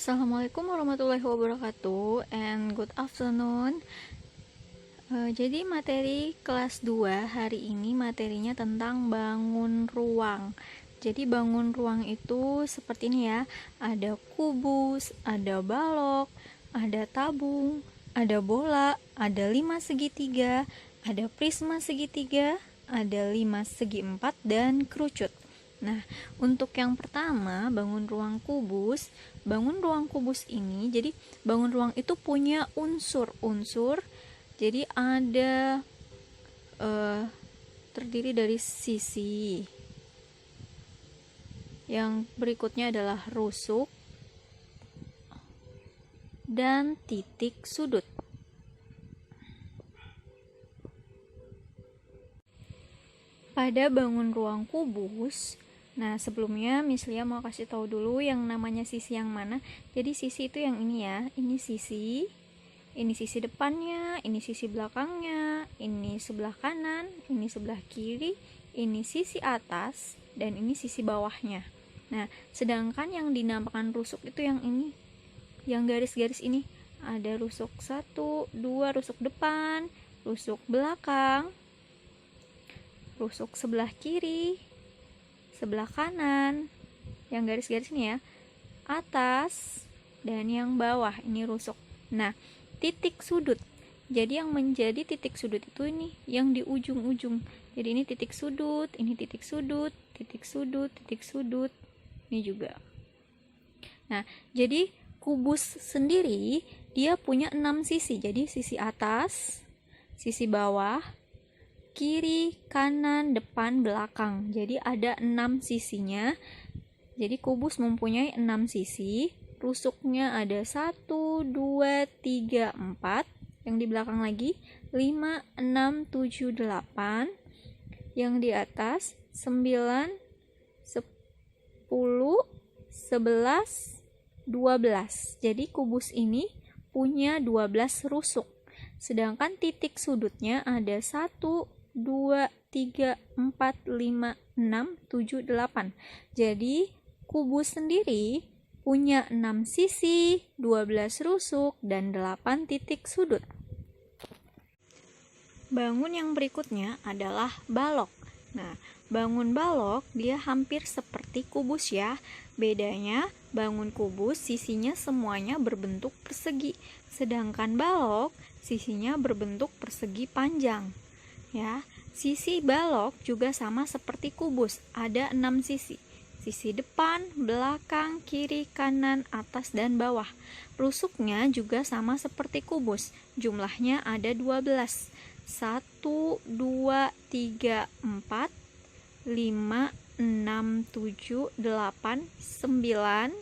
Assalamualaikum warahmatullahi wabarakatuh and good afternoon. Jadi materi kelas 2 hari ini materinya tentang bangun ruang. Jadi bangun ruang itu seperti ini ya. Ada kubus, ada balok, ada tabung, ada bola, ada 5 segitiga, ada prisma segitiga, ada 5 segi empat, dan kerucut. Nah, untuk yang pertama, bangun ruang kubus ini, jadi bangun ruang itu punya unsur-unsur. Jadi ada terdiri dari sisi. Yang berikutnya adalah rusuk dan titik sudut. Pada bangun ruang kubus, nah sebelumnya Miss Lia mau kasih tahu dulu yang namanya sisi yang mana. Jadi sisi itu yang ini ya, ini sisi depannya, ini sisi belakangnya, ini sebelah kanan, ini sebelah kiri, ini sisi atas, dan ini sisi bawahnya. Nah, sedangkan yang dinamakan rusuk itu yang ini, yang garis-garis ini. Ada rusuk 1, 2, rusuk depan, rusuk belakang, rusuk sebelah kiri, sebelah kanan, yang garis-garis ini ya, atas, dan yang bawah ini rusuk. Nah, titik sudut, jadi yang menjadi titik sudut itu ini yang di ujung-ujung. Jadi ini titik sudut, ini titik sudut, titik sudut, titik sudut, ini juga. Nah, jadi kubus sendiri dia punya 6 sisi. Jadi sisi atas, sisi bawah, kiri, kanan, depan, belakang. Jadi ada 6 sisinya. Jadi kubus mempunyai 6 sisi. Rusuknya ada 1, 2, 3, 4. Yang di belakang lagi 5, 6, 7, 8. Yang di atas 9, 10, 11, 12. Jadi kubus ini punya 12 rusuk. Sedangkan titik sudutnya ada 1, 2, 3, 4, 5, 6, 7, 8. Jadi kubus sendiri punya 6 sisi, 12 rusuk, dan 8 titik sudut. Bangun yang berikutnya adalah balok. Nah, bangun balok dia hampir seperti kubus ya. Bedanya bangun kubus sisinya semuanya berbentuk persegi, sedangkan balok sisinya berbentuk persegi panjang. Ya, sisi balok juga sama seperti kubus, ada 6 sisi. Sisi depan, belakang, kiri, kanan, atas, dan bawah. Rusuknya juga sama seperti kubus, jumlahnya ada 12. 1, 2, 3, 4, 5, 6, 7, 8, 9,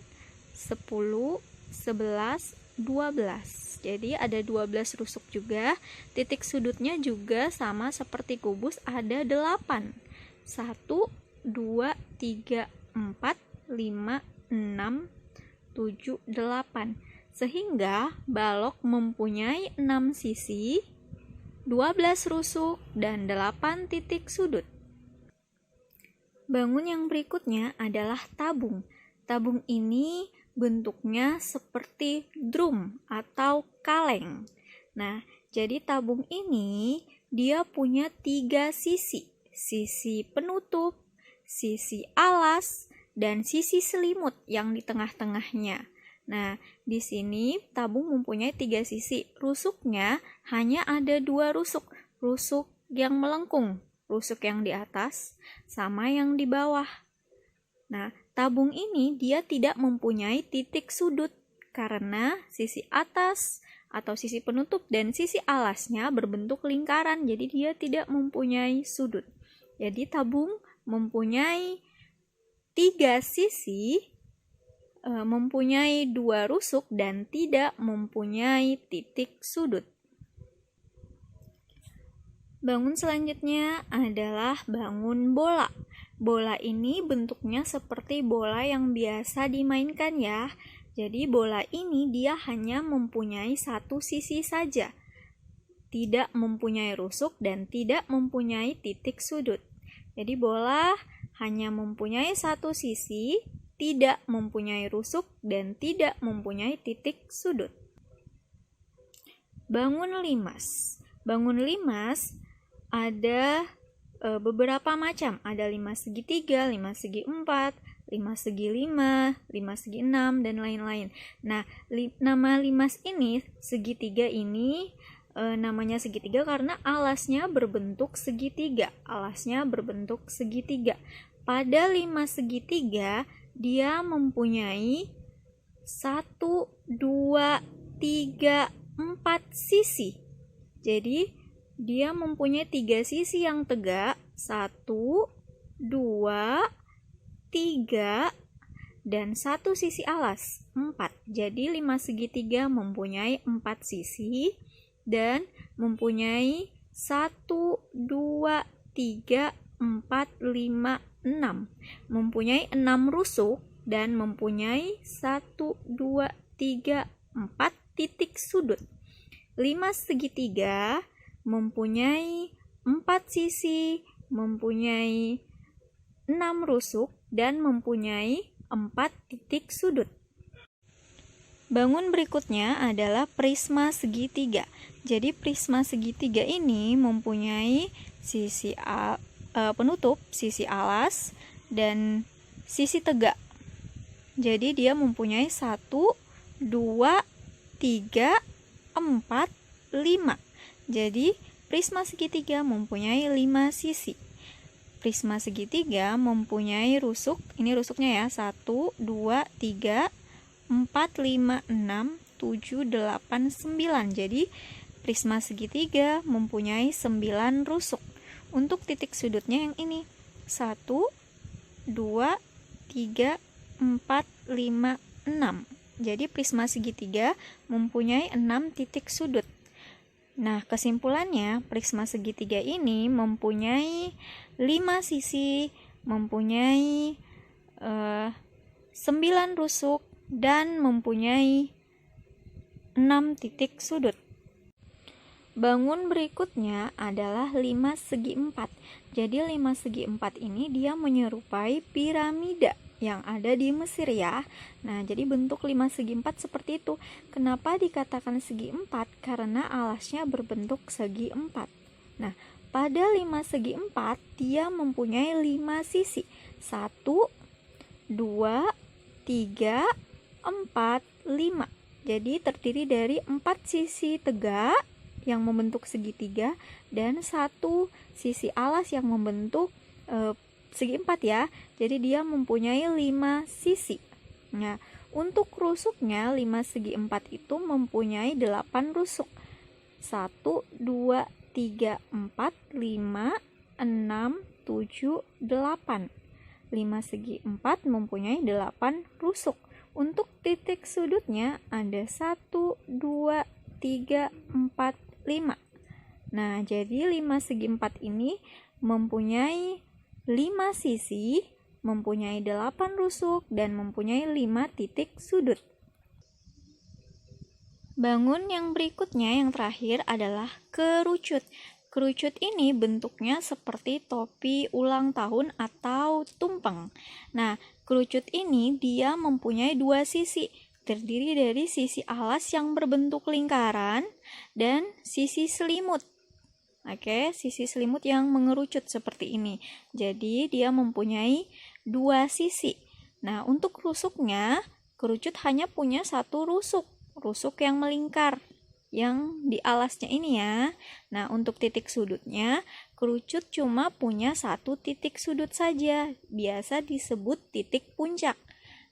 10, 11, 12. Jadi ada 12 rusuk juga. Titik sudutnya juga sama seperti kubus, ada 8. 1, 2, 3, 4, 5, 6, 7, 8. Sehingga balok mempunyai 6 sisi, 12 rusuk, dan 8 titik sudut. Bangun yang berikutnya adalah tabung. Tabung ini bentuknya seperti drum atau kaleng. Nah, jadi tabung ini dia punya 3 sisi. Sisi penutup, sisi alas, dan sisi selimut yang di tengah-tengahnya. Nah, di sini tabung mempunyai 3 sisi. Rusuknya hanya ada 2 rusuk. Rusuk yang melengkung, rusuk yang di atas, sama yang di bawah. Nah, tabung ini dia tidak mempunyai titik sudut karena sisi atas atau sisi penutup dan sisi alasnya berbentuk lingkaran, jadi dia tidak mempunyai sudut. Jadi tabung mempunyai 3 sisi, mempunyai 2 rusuk, dan tidak mempunyai titik sudut. Bangun selanjutnya adalah bangun bola. Bola ini bentuknya seperti bola yang biasa dimainkan ya. Jadi bola ini dia hanya mempunyai 1 sisi saja. Tidak mempunyai rusuk dan tidak mempunyai titik sudut. Jadi bola hanya mempunyai 1 sisi, tidak mempunyai rusuk dan tidak mempunyai titik sudut. Bangun limas. Bangun limas ada beberapa macam. Ada 5 segitiga, 5 segi 4, 5 segi 5, 5 segi 6, dan lain-lain. Nah, nama limas ini, segitiga ini, namanya segitiga karena alasnya berbentuk segitiga. Alasnya berbentuk segitiga. Pada 5 segitiga, dia mempunyai 1, 2, 3, 4 sisi. Jadi, dia mempunyai 3 sisi yang tegak, 1, 2, 3, dan 1 sisi alas, 4. Jadi 5 segitiga mempunyai 4 sisi dan mempunyai 1, 2, 3, 4, 5, 6. Mempunyai 6 rusuk dan mempunyai 1, 2, 3, 4 titik sudut. 5 segitiga mempunyai 4 sisi, mempunyai 6 rusuk, dan mempunyai 4 titik sudut. Bangun berikutnya adalah prisma segitiga. Jadi prisma segitiga ini mempunyai sisi penutup, sisi alas, dan sisi tegak. Jadi dia mempunyai 1, 2, 3, 4, 5. Jadi prisma segitiga mempunyai 5 sisi. Prisma segitiga mempunyai rusuk, ini rusuknya ya, 1, 2, 3, 4, 5, 6, 7, 8, 9. Jadi prisma segitiga mempunyai 9 rusuk. Untuk titik sudutnya yang ini, 1, 2, 3, 4, 5, 6. Jadi prisma segitiga mempunyai 6 titik sudut. Nah, kesimpulannya, prisma segitiga ini mempunyai 5 sisi, mempunyai 9 rusuk, dan mempunyai 6 titik sudut. Bangun berikutnya adalah 5 segi 4. Jadi 5 segi 4 ini dia menyerupai piramida yang ada di Mesir ya. Nah, jadi bentuk 5 segi 4 seperti itu. Kenapa dikatakan segi 4? Karena alasnya berbentuk segi 4. Nah, pada 5 segi 4 dia mempunyai 5 sisi. 1, 2, 3, 4, 5. Jadi terdiri dari 4 sisi tegak yang membentuk segitiga dan 1 sisi alas yang membentuk segi 4 ya. Jadi dia mempunyai 5 sisi. Nah, untuk rusuknya 5 segi 4 itu mempunyai 8 rusuk. 1, 2, 3, 4, 5, 6, 7, 8. 5 segi 4 mempunyai 8 rusuk. Untuk titik sudutnya ada 1, 2, 3, 4, 5. Nah, jadi 5 segi 4 ini mempunyai 5 sisi, mempunyai 8 rusuk, dan mempunyai 5 titik sudut. Bangun yang berikutnya, yang terakhir adalah kerucut. Kerucut ini bentuknya seperti topi ulang tahun atau tumpeng. Nah, kerucut ini dia mempunyai 2 sisi, terdiri dari sisi alas yang berbentuk lingkaran dan sisi selimut. Oke, sisi selimut yang mengerucut seperti ini. Jadi dia mempunyai 2 sisi. Nah, untuk rusuknya, kerucut hanya punya 1 rusuk. Rusuk yang melingkar, yang di alasnya ini ya. Nah, untuk titik sudutnya, kerucut cuma punya 1 titik sudut saja. Biasa disebut titik puncak.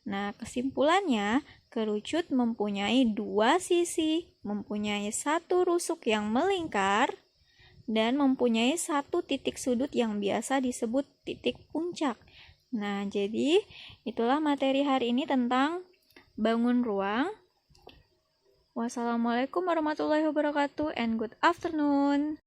Nah, kesimpulannya, kerucut mempunyai 2 sisi, mempunyai 1 rusuk yang melingkar, dan mempunyai 1 titik sudut yang biasa disebut titik puncak. Nah, jadi itulah materi hari ini tentang bangun ruang. Wassalamualaikum warahmatullahi wabarakatuh and good afternoon.